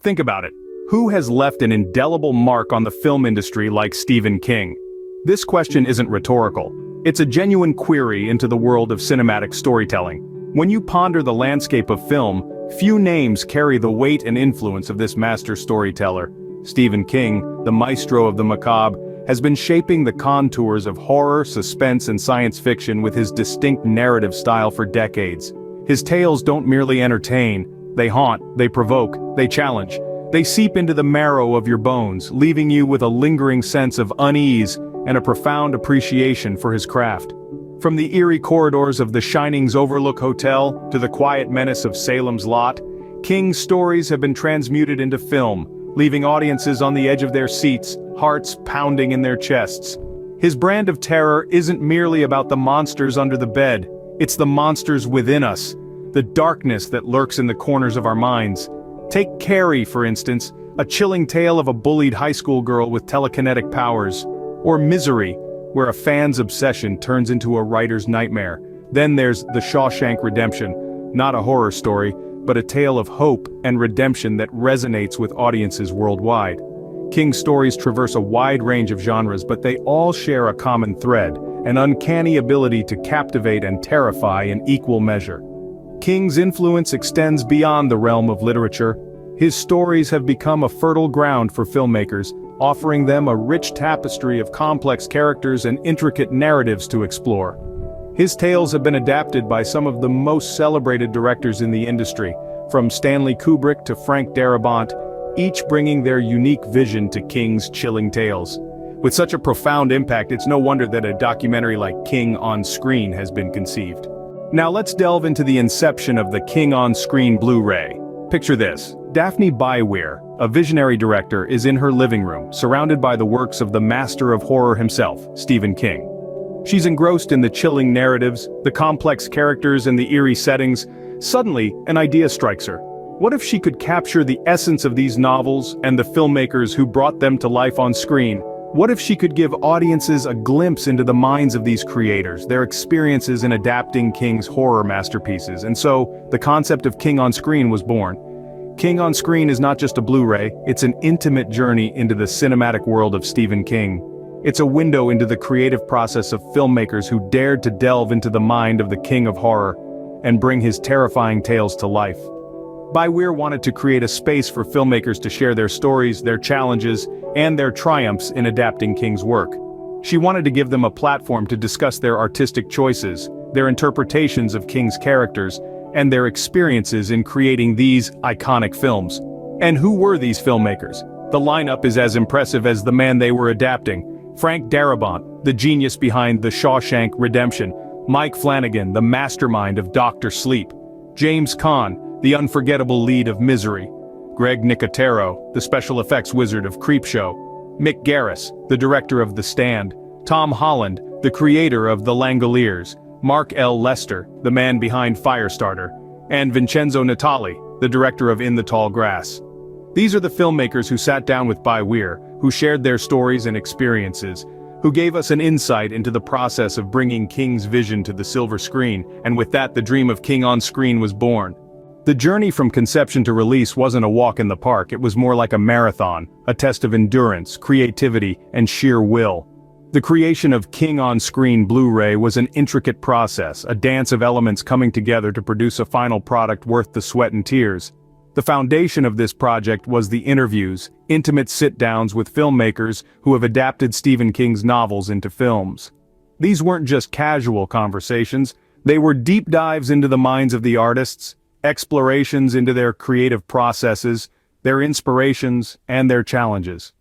Think about it. Who has left an indelible mark on the film industry like Stephen King? This question isn't rhetorical. It's a genuine query into the world of cinematic storytelling. When you ponder the landscape of film, few names carry the weight and influence of this master storyteller. Stephen King, the maestro of the macabre, has been shaping the contours of horror, suspense, and science fiction with his distinct narrative style for decades. His tales don't merely entertain, they haunt, they provoke, they challenge. They seep into the marrow of your bones, leaving you with a lingering sense of unease and a profound appreciation for his craft. From the eerie corridors of The Shining's Overlook Hotel to the quiet menace of Salem's Lot, King's stories have been transmuted into film, leaving audiences on the edge of their seats, hearts pounding in their chests. His brand of terror isn't merely about the monsters under the bed, it's the monsters within us, the darkness that lurks in the corners of our minds. Take Carrie, for instance, a chilling tale of a bullied high school girl with telekinetic powers. Or Misery, where a fan's obsession turns into a writer's nightmare. Then there's The Shawshank Redemption, not a horror story, but a tale of hope and redemption that resonates with audiences worldwide. King's stories traverse a wide range of genres, but they all share a common thread, an uncanny ability to captivate and terrify in equal measure. King's influence extends beyond the realm of literature. His stories have become a fertile ground for filmmakers, offering them a rich tapestry of complex characters and intricate narratives to explore. His tales have been adapted by some of the most celebrated directors in the industry, from Stanley Kubrick to Frank Darabont, each bringing their unique vision to King's chilling tales. With such a profound impact, it's no wonder that a documentary like King on Screen has been conceived. Now let's delve into the inception of the King on Screen Blu-ray. Picture this. Daphne Bywire, a visionary director, is in her living room, surrounded by the works of the master of horror himself, Stephen King. She's engrossed in the chilling narratives, the complex characters, and the eerie settings. Suddenly, an idea strikes her. What if she could capture the essence of these novels and the filmmakers who brought them to life on screen? What if she could give audiences a glimpse into the minds of these creators, their experiences in adapting King's horror masterpieces? And so, the concept of King on Screen was born. King on Screen is not just a Blu-ray, it's an intimate journey into the cinematic world of Stephen King. It's a window into the creative process of filmmakers who dared to delve into the mind of the King of Horror and bring his terrifying tales to life. Bywire wanted to create a space for filmmakers to share their stories, their challenges, and their triumphs in adapting King's work. She wanted to give them a platform to discuss their artistic choices, their interpretations of King's characters, and their experiences in creating these iconic films. And who were these filmmakers? The lineup is as impressive as the man they were adapting. Frank Darabont, the genius behind The Shawshank Redemption. Mike Flanagan, the mastermind of Dr. Sleep. James Caan, the unforgettable lead of Misery. Greg Nicotero, the special effects wizard of Creepshow. Mick Garris, the director of The Stand. Tom Holland, the creator of The Langoliers. Mark L. Lester, the man behind Firestarter. And Vincenzo Natali, the director of In the Tall Grass. These are the filmmakers who sat down with Bywire, who shared their stories and experiences, who gave us an insight into the process of bringing King's vision to the silver screen, and with that the dream of King on Screen was born. The journey from conception to release wasn't a walk in the park, it was more like a marathon, a test of endurance, creativity, and sheer will. The creation of King on Screen Blu-ray was an intricate process, a dance of elements coming together to produce a final product worth the sweat and tears. The foundation of this project was the interviews, intimate sit-downs with filmmakers who have adapted Stephen King's novels into films. These weren't just casual conversations, they were deep dives into the minds of the artists, explorations into their creative processes, their inspirations, and their challenges.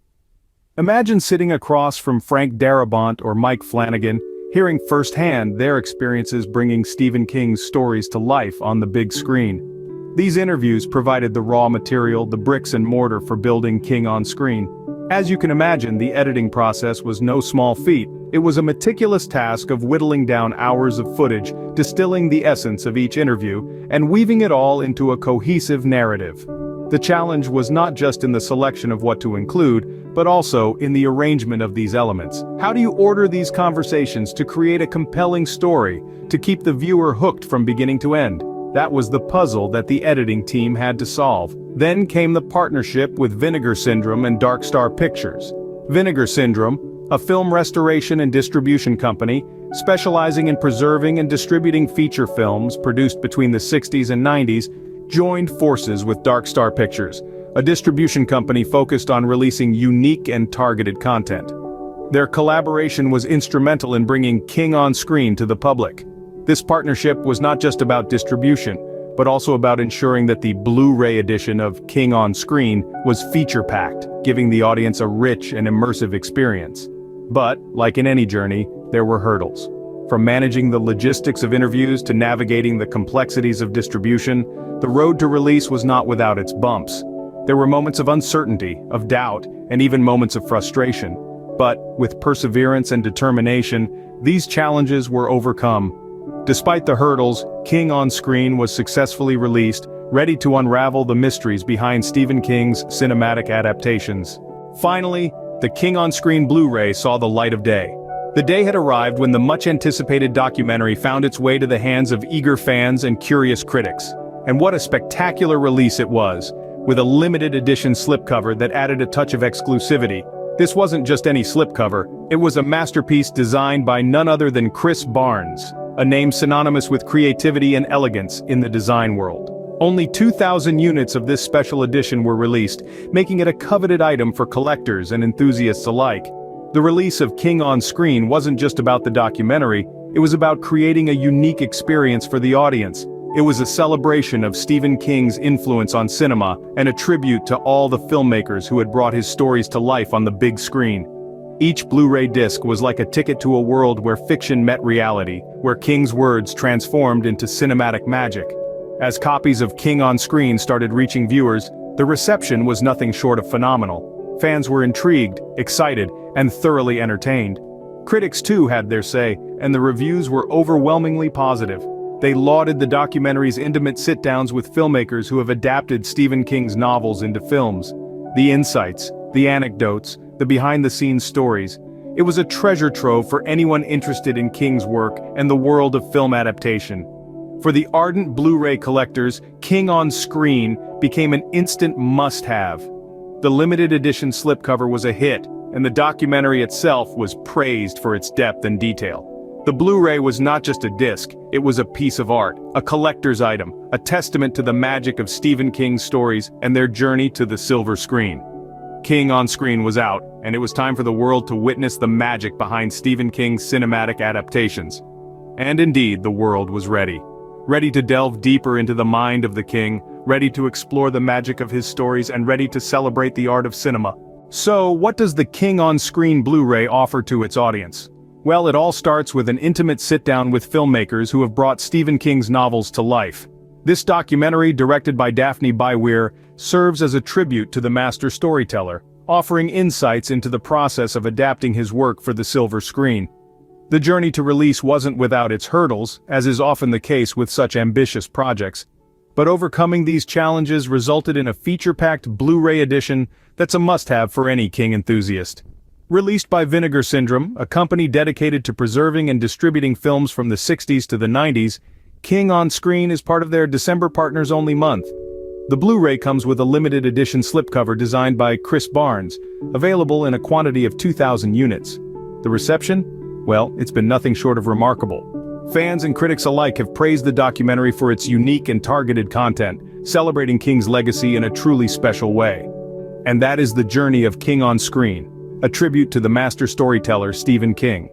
Imagine sitting across from Frank Darabont or Mike Flanagan, hearing firsthand their experiences bringing Stephen King's stories to life on the big screen. These interviews provided the raw material, the bricks and mortar for building King on Screen. As you can imagine, the editing process was no small feat. It was a meticulous task of whittling down hours of footage, distilling the essence of each interview, and weaving it all into a cohesive narrative. The challenge was not just in the selection of what to include, but also in the arrangement of these elements. How do you order these conversations to create a compelling story, to keep the viewer hooked from beginning to end? That was the puzzle that the editing team had to solve. Then came the partnership with Vinegar Syndrome and Dark Star Pictures. Vinegar Syndrome, a film restoration and distribution company, specializing in preserving and distributing feature films produced between the 60s and 90s, joined forces with Dark Star Pictures, a distribution company focused on releasing unique and targeted content. Their collaboration was instrumental in bringing King on screen to the public. This partnership was not just about distribution, but also about ensuring that the Blu-ray edition of King on Screen was feature-packed, giving the audience a rich and immersive experience. But, like in any journey, there were hurdles. From managing the logistics of interviews to navigating the complexities of distribution, the road to release was not without its bumps. There were moments of uncertainty, of doubt, and even moments of frustration. But, with perseverance and determination, these challenges were overcome. Despite the hurdles, King on Screen was successfully released, ready to unravel the mysteries behind Stephen King's cinematic adaptations. Finally, the King on Screen Blu-ray saw the light of day. The day had arrived when the much-anticipated documentary found its way to the hands of eager fans and curious critics. And what a spectacular release it was, with a limited edition slipcover that added a touch of exclusivity. This wasn't just any slipcover, it was a masterpiece designed by none other than Chris Barnes, a name synonymous with creativity and elegance in the design world. Only 2,000 units of this special edition were released, making it a coveted item for collectors and enthusiasts alike. The release of King on Screen wasn't just about the documentary, it was about creating a unique experience for the audience. It was a celebration of Stephen King's influence on cinema and a tribute to all the filmmakers who had brought his stories to life on the big screen. Each Blu-ray disc was like a ticket to a world where fiction met reality, where King's words transformed into cinematic magic. As copies of King on Screen started reaching viewers, the reception was nothing short of phenomenal. Fans were intrigued, excited, and thoroughly entertained. Critics too had their say, and the reviews were overwhelmingly positive. They lauded the documentary's intimate sit-downs with filmmakers who have adapted Stephen King's novels into films. The insights, the anecdotes, the behind-the-scenes stories. It was a treasure trove for anyone interested in King's work and the world of film adaptation. For the ardent Blu-ray collectors, King on Screen became an instant must-have. The limited edition slipcover was a hit, and the documentary itself was praised for its depth and detail. The Blu-ray was not just a disc, it was a piece of art, a collector's item, a testament to the magic of Stephen King's stories and their journey to the silver screen. King on Screen was out, and it was time for the world to witness the magic behind Stephen King's cinematic adaptations. And indeed, the world was ready. Ready to delve deeper into the mind of the King, ready to explore the magic of his stories, and ready to celebrate the art of cinema. So, what does the King on Screen Blu-ray offer to its audience? Well, it all starts with an intimate sit-down with filmmakers who have brought Stephen King's novels to life. This documentary, directed by Daphne Bywir, serves as a tribute to the master storyteller, offering insights into the process of adapting his work for the silver screen. The journey to release wasn't without its hurdles, as is often the case with such ambitious projects. But overcoming these challenges resulted in a feature-packed Blu-ray edition that's a must-have for any King enthusiast. Released by Vinegar Syndrome, a company dedicated to preserving and distributing films from the 60s to the 90s, King on Screen is part of their December Partners Only month. The Blu-ray comes with a limited edition slipcover designed by Chris Barnes, available in a quantity of 2,000 units. The reception? Well, it's been nothing short of remarkable. Fans and critics alike have praised the documentary for its unique and targeted content, celebrating King's legacy in a truly special way. And that is the journey of King on Screen, a tribute to the master storyteller Stephen King.